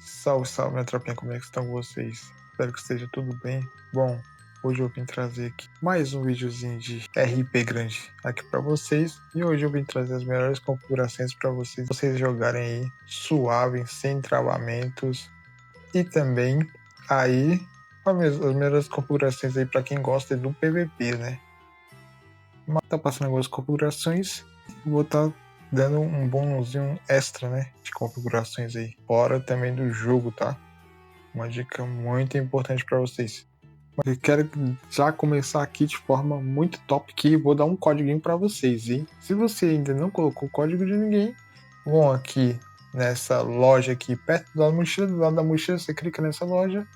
Salve, salve, minha tropinha, como é que estão vocês? Espero que esteja tudo bem. Bom, hoje eu vim trazer aqui mais um videozinho de RP grande aqui para vocês. E hoje eu vim trazer as melhores configurações para vocês jogarem aí suave, sem travamentos. E também aí as melhores configurações aí para quem gosta do PVP, né? Mas tá passando algumas configurações, vou estar dando um bônusinho extra, né, de configurações aí, fora também do jogo, tá? Uma dica muito importante para vocês. Eu quero já começar aqui de forma muito top, que vou dar um código para vocês, hein? Se você ainda não colocou o código de ninguém, vão aqui nessa loja aqui perto da mochila, do lado da mochila você clica nessa loja,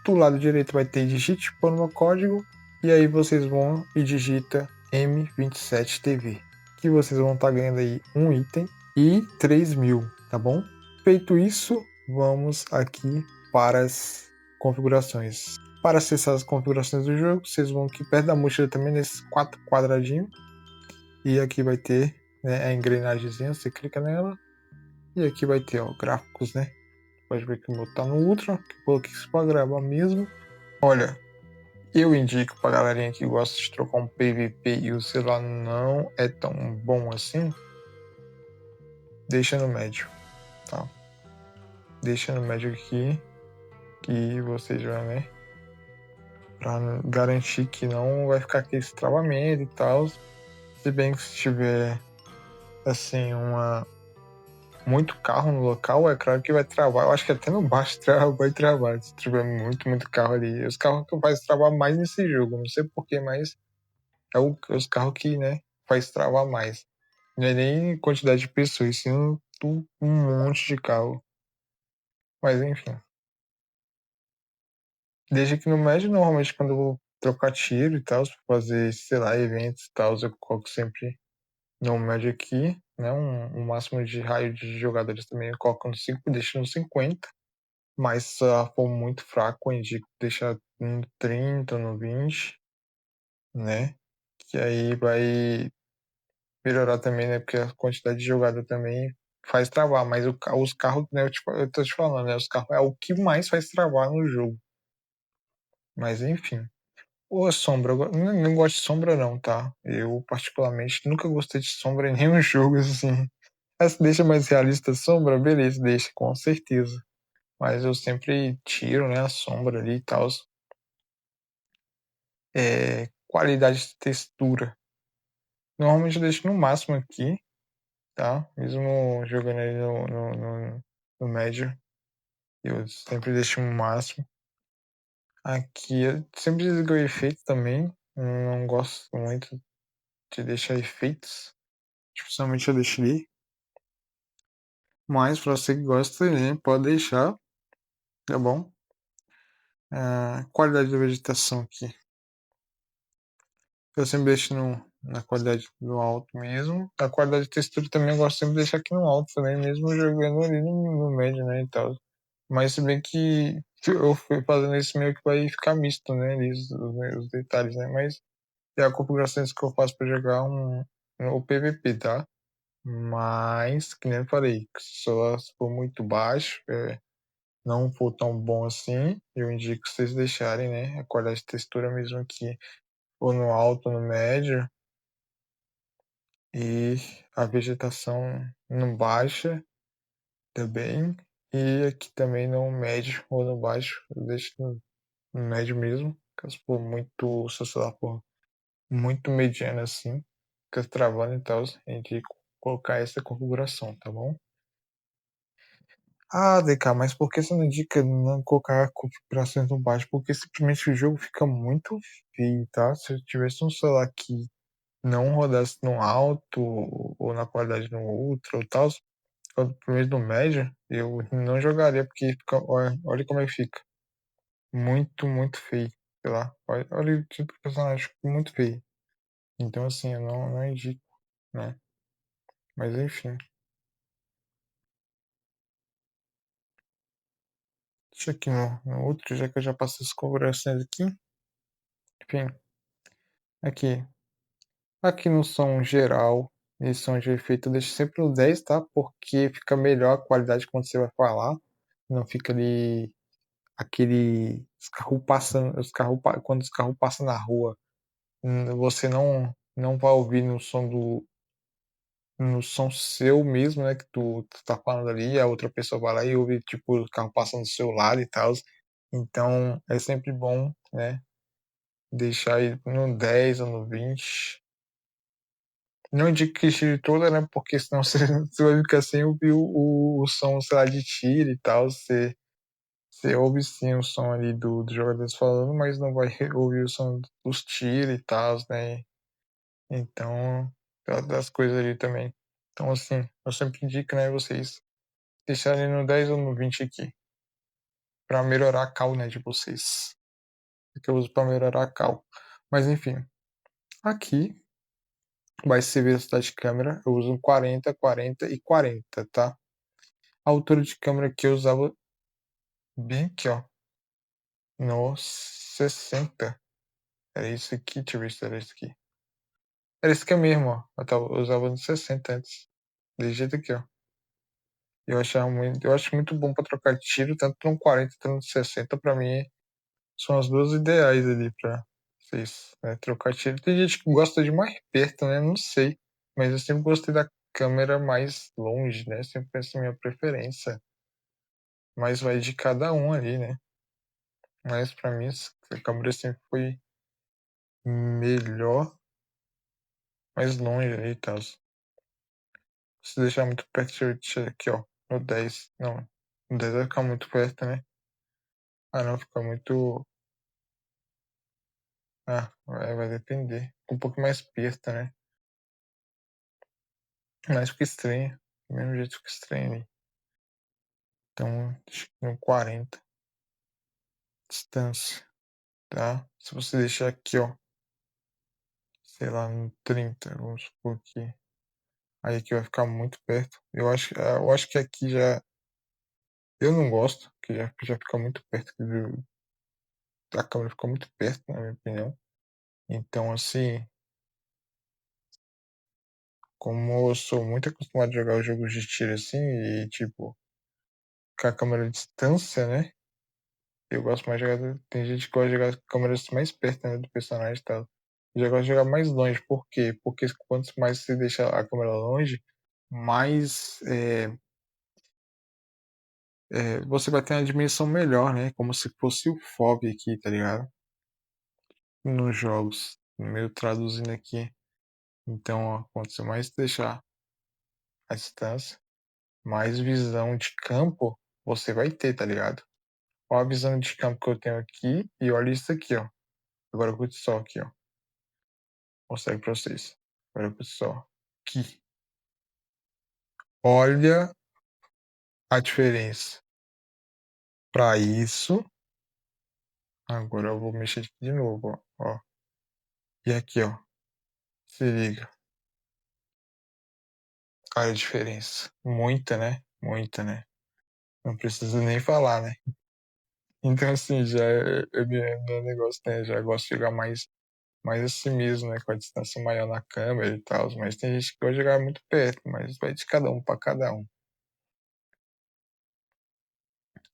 do lado direito vai ter digite por meu código, e aí vocês vão e digita M27TV, que vocês vão estar ganhando aí um item e 3.000, tá bom? Feito isso, vamos aqui para as configurações. Para acessar as configurações do jogo, vocês vão aqui perto da mochila também, nesses 4 quadradinhos, e aqui vai ter, né, a engrenagemzinha, você clica nela, e aqui vai ter, ó, gráficos, né? Pode ver que o meu tá no Ultra, que eu coloquei isso para gravar mesmo. Olha, eu indico pra galerinha que gosta de trocar um PVP e o celular não é tão bom assim, deixa no médio, tá? Deixa no médio aqui, que vocês vão, né? Pra garantir que não vai ficar aquele travamento e tal. Se bem que se tiver, assim, muito carro no local, é claro que vai travar. Eu acho que até no baixo vai travar, se tiver muito carro ali. Os carros que faz travar mais nesse jogo, não sei porquê, mas é os carros que, né, faz travar mais. Não é nem quantidade de pessoas, sim um monte de carro. Mas enfim. Desde que no médio, normalmente quando eu vou trocar tiro e tal, fazer, sei lá, eventos e tal, eu coloco sempre no médio aqui, né? Um máximo de raio de jogadores também eu coloco no 5, deixo no 50. Mas se for muito fraco, eu indico deixar no 30, no 20, né? Que aí vai melhorar também, né? Porque a quantidade de jogada também faz travar, mas os carros, né? Eu tô te falando, né? Os carros é o que mais faz travar no jogo. Mas enfim. Ou a sombra, eu não gosto de sombra não, tá? Eu particularmente nunca gostei de sombra em nenhum jogo, assim. Essa deixa mais realista a sombra, beleza, deixa, com certeza. Mas eu sempre tiro, né, a sombra ali e tal. Qualidade de textura. Normalmente eu deixo no máximo aqui, tá? Mesmo jogando ali no médio, eu sempre deixo no máximo. Aqui eu sempre desligo o efeito também. Não gosto muito de deixar efeitos. Principalmente eu deixo ali. Mas pra você que gosta, né, pode deixar, tá bom? Qualidade da vegetação aqui. Eu sempre deixo na qualidade do alto mesmo. A qualidade de textura também eu gosto sempre de deixar aqui no alto também, mesmo jogando ali no médio, né, e tal. Mas se bem que eu fui fazendo isso meio que vai ficar misto, né, ali, os detalhes, né, mas é a configuração que eu faço para jogar o PVP, tá? Mas, que nem eu falei, se for muito baixo, não for tão bom assim, eu indico vocês deixarem, né, a qualidade de textura mesmo aqui, ou no alto ou no médio, e a vegetação no baixa também, e aqui também no médio ou no baixo, eu deixo no médio mesmo, caso for muito, se o celular for muito mediano assim, fica travando e tal, eu indico colocar essa configuração, tá bom? Ah, DK, mas por que você não indica não colocar configurações no baixo? Porque simplesmente o jogo fica muito feio, tá? Se eu tivesse um celular que não rodasse no alto ou na qualidade no ultra ou tal, pelo menos no médio, eu não jogaria porque fica, olha como é que fica. Muito feio. Sei lá. Olha o tipo de personagem, fica muito feio. Então assim, eu não indico, né? Mas enfim. Deixa aqui no outro, já que eu já passei as configurações aqui. Enfim, aqui. Aqui no som geral e som de efeito, deixa sempre no 10, tá? Porque fica melhor a qualidade quando você vai falar. não fica ali aquele os carros passando, quando os carros passam na rua, você não vai ouvir no som seu mesmo, né, que tu tá falando ali, a outra pessoa vai lá e ouve, tipo, o carro passando do seu lado e tal. Então, é sempre bom, né, deixar aí no 10 ou no 20. Não indico que tire toda, né, porque senão você vai ficar sem ouvir o som, sei lá, de tiro e tal. Você ouve sim o som ali dos jogadores falando, mas não vai ouvir o som dos tiros e tal, né? Então, das coisas ali também. Então, assim, eu sempre indico, né, vocês deixarem no 10 ou no 20 aqui, para melhorar a cal, né, de vocês. Que eu uso para melhorar a cal. Mas, enfim, aqui vai ser velocidade de câmera. Eu uso um 40, 40 e 40, tá? A altura de câmera que eu usava bem aqui, ó, no 60. Era isso aqui, deixa eu ver se era isso aqui. Era esse aqui mesmo, ó. Eu usava no 60 antes. Desse jeito aqui, ó. Eu acho muito bom pra trocar tiro, tanto no 40 quanto no 60. Pra mim, são as duas ideais ali pra vocês, né, trocar tiro. Tem gente que gosta de mais perto, né? Não sei. Mas eu sempre gostei da câmera mais longe, né? Sempre essa é a minha preferência. Mas vai de cada um ali, né? Mas pra mim, a câmera sempre foi melhor, mais longe ali e tal. Se deixar muito perto, deixa eu aqui, ó. No 10. Não. No 10 vai ficar muito perto, né? Ah, não, fica muito. Ah, vai depender. Um pouco mais perto, né? Mas fica estranho. Do mesmo jeito fica estranho ali. Então, acho que no 40. Distância, tá? Se você deixar aqui, ó. Sei lá, no 30, vamos supor aqui. Aí aqui vai ficar muito perto. Eu acho que aqui já. Eu não gosto, que já fica muito perto. A câmera fica muito perto, na minha opinião. Então, assim, como eu sou muito acostumado a jogar os jogos de tiro assim, e tipo, com a câmera à distância, né? Eu gosto mais de jogar. Tem gente que gosta de jogar com câmeras mais perto, né, do personagem e tal. Eu já gosto de jogar mais longe. Por quê? Porque quanto mais você deixa a câmera longe, mais você vai ter uma dimensão melhor, né? Como se fosse o FOV aqui, tá ligado? Nos jogos. Meio traduzindo aqui. Então, ó, quanto você mais deixar a distância, mais visão de campo você vai ter, tá ligado? Olha a visão de campo que eu tenho aqui e olha isso aqui, ó. Agora curte só aqui, ó. Mostrar pra vocês. Agora curte só. Aqui. Olha a diferença. Pra isso. Agora eu vou mexer aqui de novo, ó. E aqui, ó. Se liga. Olha a diferença. Muita, né? Muita, né? Não precisa nem falar, né? Então, assim, já meu negócio, né? Já gosto de jogar mais assim mesmo, né? Com a distância maior na câmera e tal. Mas tem gente que gosta de jogar muito perto, mas vai de cada um pra cada um.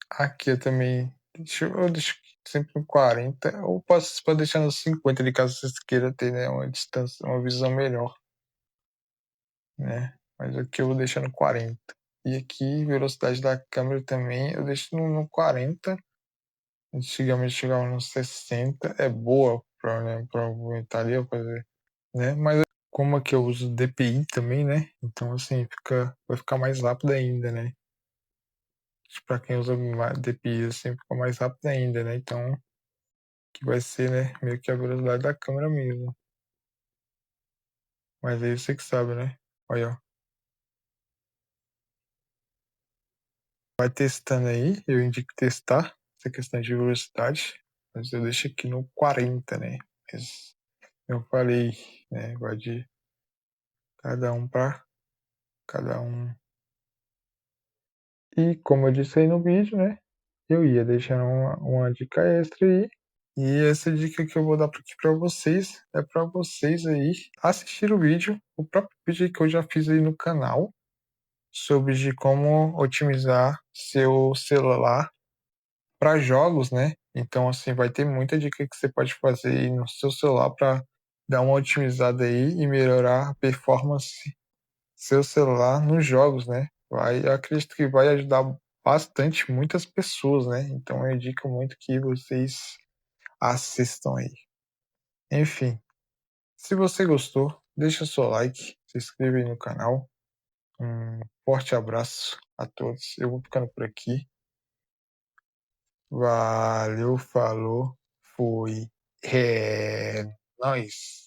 Aqui eu também. Eu deixo sempre no 40, ou posso pode deixar no 50 de caso você queira ter, né, uma distância, uma visão melhor, né? Mas aqui eu vou deixar no 40. E aqui, velocidade da câmera também, eu deixo no 40. Antigamente chegava no 60. É boa pra, né, pra aumentar ali, pra fazer, né? Mas como aqui eu uso DPI também, né? Então assim, vai ficar mais rápido ainda, né? Pra quem usa DPI assim, fica mais rápido ainda, né? Então, que vai ser, né, meio que a velocidade da câmera mesmo. Mas aí você que sabe, né? Olha, ó. Vai testando aí, eu indico testar essa questão de velocidade, mas eu deixo aqui no 40, né? Mas eu falei, né, vai de cada um para cada um. E como eu disse aí no vídeo, né, eu ia deixando uma dica extra aí. E essa dica que eu vou dar aqui para vocês é para vocês aí assistir o vídeo, o próprio vídeo que eu já fiz aí no canal, sobre de como otimizar seu celular para jogos, né? Então, assim, vai ter muita dica que você pode fazer aí no seu celular para dar uma otimizada aí e melhorar a performance seu celular nos jogos, né? Eu acredito que vai ajudar bastante muitas pessoas, né? Então eu indico muito que vocês assistam aí. Enfim, se você gostou, deixa seu like, se inscreve aí no canal. Um forte abraço a todos. Eu vou ficando por aqui. Valeu, falou, fui. É nóis.